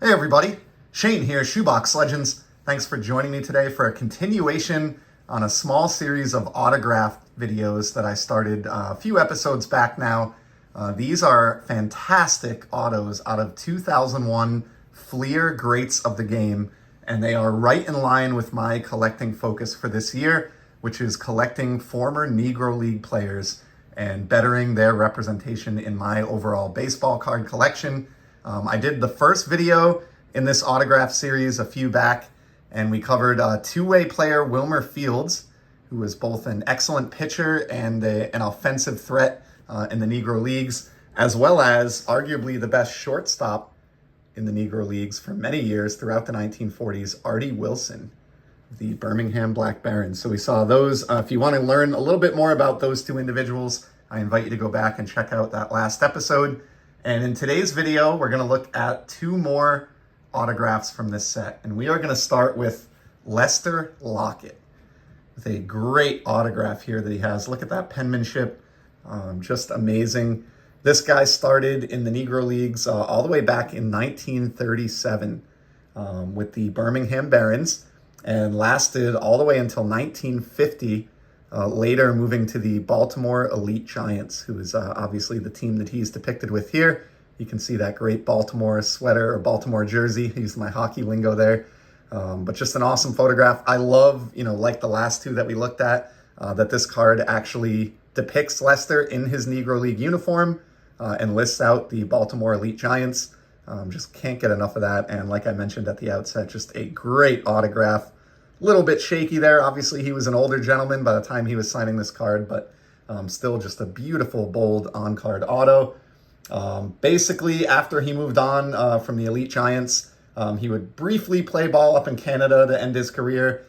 Hey everybody, Shane here, Shoebox Legends. Thanks for joining me today for a continuation on a small series of autograph videos that I started a few episodes back now. These are fantastic autos out of 2001 Fleer Greats of the Game, and they are right in line with my collecting focus for this year, which is collecting former Negro League players and bettering their representation in my overall baseball card collection. I did the first video in this autograph series a few back, and we covered two-way player Wilmer Fields, who was both an excellent pitcher and an offensive threat in the Negro Leagues, as well as arguably the best shortstop in the Negro Leagues for many years throughout the 1940s, Artie Wilson, the Birmingham Black Barons. So we saw those. If you want to learn a little bit more about those two individuals, I invite you to go back and check out that last episode. And in today's video, we're going to look at two more autographs from this set. And we are going to start with Lester Lockett, with a great autograph here that he has. Look at that penmanship, just amazing. This guy started in the Negro Leagues all the way back in 1937 with the Birmingham Barons, and lasted all the way until 1950, later moving to the Baltimore Elite Giants, who is obviously the team that he's depicted with here. You can see that great Baltimore sweater or Baltimore jersey. I used my hockey lingo there. But just an awesome photograph. I love, like the last two that we looked at, that this card actually depicts Lester in his Negro League uniform and lists out the Baltimore Elite Giants. Just can't get enough of that. And like I mentioned at the outset, just a great autograph. Little bit shaky there. Obviously, he was an older gentleman by the time he was signing this card, but still just a beautiful, bold on-card auto. Basically, after he moved on from the Elite Giants, he would briefly play ball up in Canada to end his career,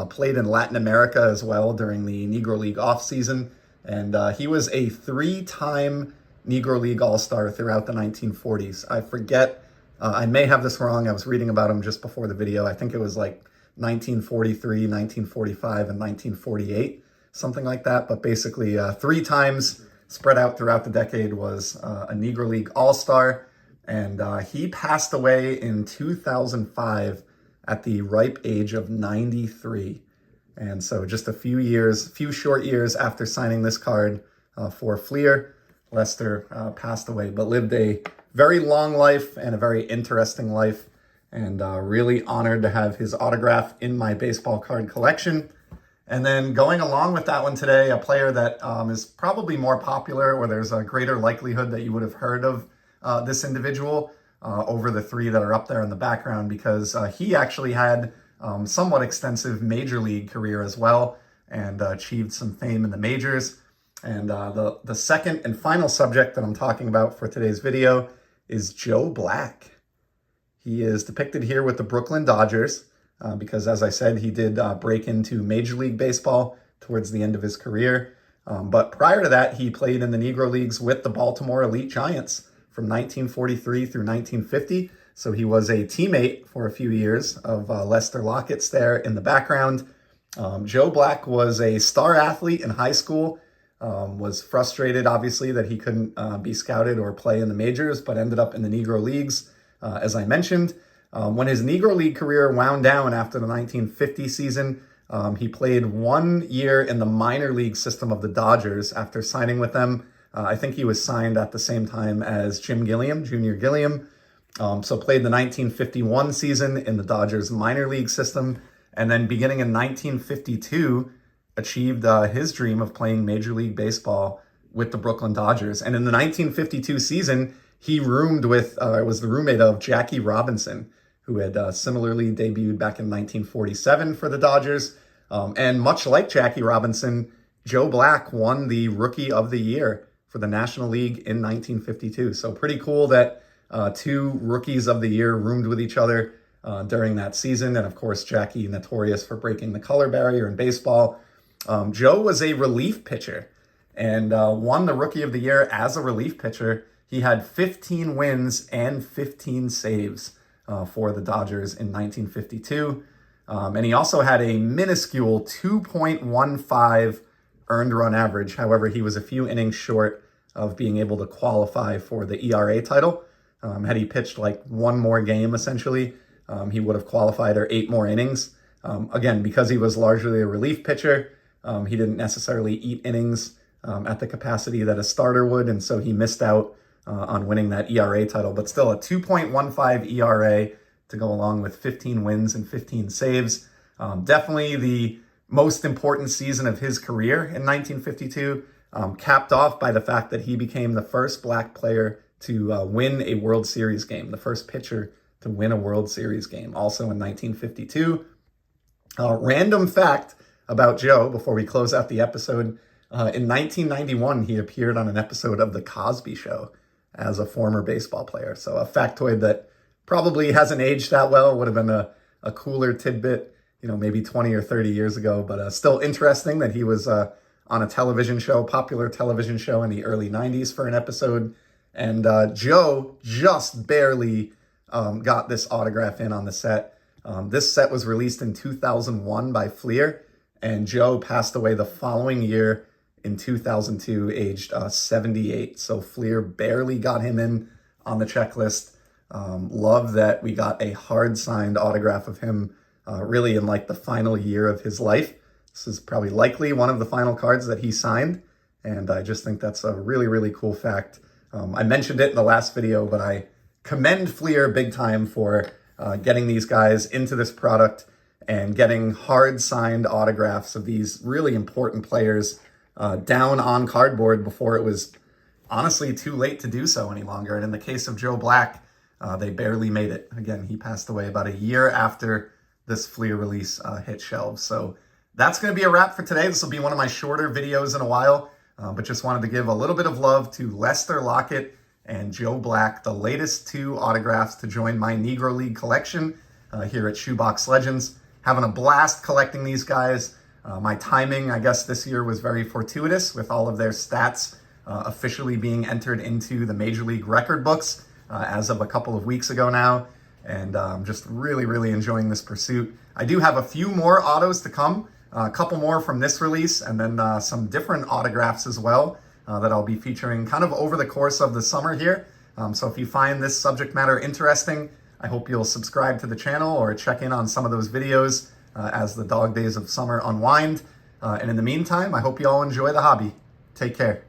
played in Latin America as well during the Negro League offseason, and he was a three-time Negro League All-Star throughout the 1940s. I forget, I may have this wrong. I was reading about him just before the video. I think it was like 1943, 1945, and 1948, something like that. But basically, three times spread out throughout the decade was a Negro League All-Star. And he passed away in 2005 at the ripe age of 93. And so just a few short years after signing this card for Fleer, Lester passed away, but lived a very long life and a very interesting life. And really honored to have his autograph in my baseball card collection. And then going along with that one today, a player that is probably more popular, or there's a greater likelihood that you would have heard of this individual over the three that are up there in the background, because he actually had somewhat extensive major league career as well, and achieved some fame in the majors. And the second and final subject that I'm talking about for today's video is Joe Black. He is depicted here with the Brooklyn Dodgers because, as I said, he did break into Major League Baseball towards the end of his career. But prior to that, he played in the Negro Leagues with the Baltimore Elite Giants from 1943 through 1950. So he was a teammate for a few years of Lester Lockett's there in the background. Joe Black was a star athlete in high school, was frustrated, obviously, that he couldn't be scouted or play in the majors, but ended up in the Negro Leagues. As I mentioned, when his Negro League career wound down after the 1950 season, he played 1 year in the minor league system of the Dodgers after signing with them. I think he was signed at the same time as Jim Gilliam, Junior Gilliam. So played the 1951 season in the Dodgers minor league system, and then beginning in 1952, achieved his dream of playing Major League Baseball with the Brooklyn Dodgers. And in the 1952 season, he was the roommate of Jackie Robinson, who had similarly debuted back in 1947 for the Dodgers. And much like Jackie Robinson, Joe Black won the Rookie of the Year for the National League in 1952. So pretty cool that two Rookies of the Year roomed with each other during that season. And of course, Jackie, notorious for breaking the color barrier in baseball. Joe was a relief pitcher and won the Rookie of the Year as a relief pitcher. He had 15 wins and 15 saves for the Dodgers in 1952. And he also had a minuscule 2.15 earned run average. However, he was a few innings short of being able to qualify for the ERA title. Had he pitched like one more game, essentially, he would have qualified, or 8 more innings. Again, because he was largely a relief pitcher, he didn't necessarily eat innings at the capacity that a starter would, and so he missed out on winning that ERA title. But still, a 2.15 ERA to go along with 15 wins and 15 saves. Definitely the most important season of his career in 1952, capped off by the fact that he became the first black player to win a World Series game, the first pitcher to win a World Series game, also in 1952. Random fact about Joe, before we close out the episode, in 1991, he appeared on an episode of The Cosby Show as a former baseball player. So a factoid that probably hasn't aged that well, would have been a cooler tidbit, maybe 20 or 30 years ago, but still interesting that he was on a television show, popular television show in the early 90s for an episode. And Joe just barely got this autograph in on the set. This set was released in 2001 by Fleer, and Joe passed away the following year in 2002, aged 78. So Fleer barely got him in on the checklist. Love that we got a hard-signed autograph of him really in like the final year of his life. This is probably likely one of the final cards that he signed, and I just think that's a really, really cool fact. I mentioned it in the last video, but I commend Fleer big time for getting these guys into this product and getting hard-signed autographs of these really important players down on cardboard before it was honestly too late to do so any longer. And in the case of Joe Black, they barely made it. Again, he passed away about a year after this Fleer release hit shelves. So that's going to be a wrap for today. This will be one of my shorter videos in a while, but just wanted to give a little bit of love to Lester Lockett and Joe Black, the latest 2 autographs to join my Negro League collection here at Shoebox Legends. Having a blast collecting these guys. My timing, I guess, this year was very fortuitous with all of their stats officially being entered into the Major League record books as of a couple of weeks ago now. And I'm just really, really enjoying this pursuit. I do have a few more autos to come, a couple more from this release, and then some different autographs as well that I'll be featuring kind of over the course of the summer here. So if you find this subject matter interesting, I hope you'll subscribe to the channel or check in on some of those videos as the dog days of summer unwind. And in the meantime, I hope you all enjoy the hobby. Take care.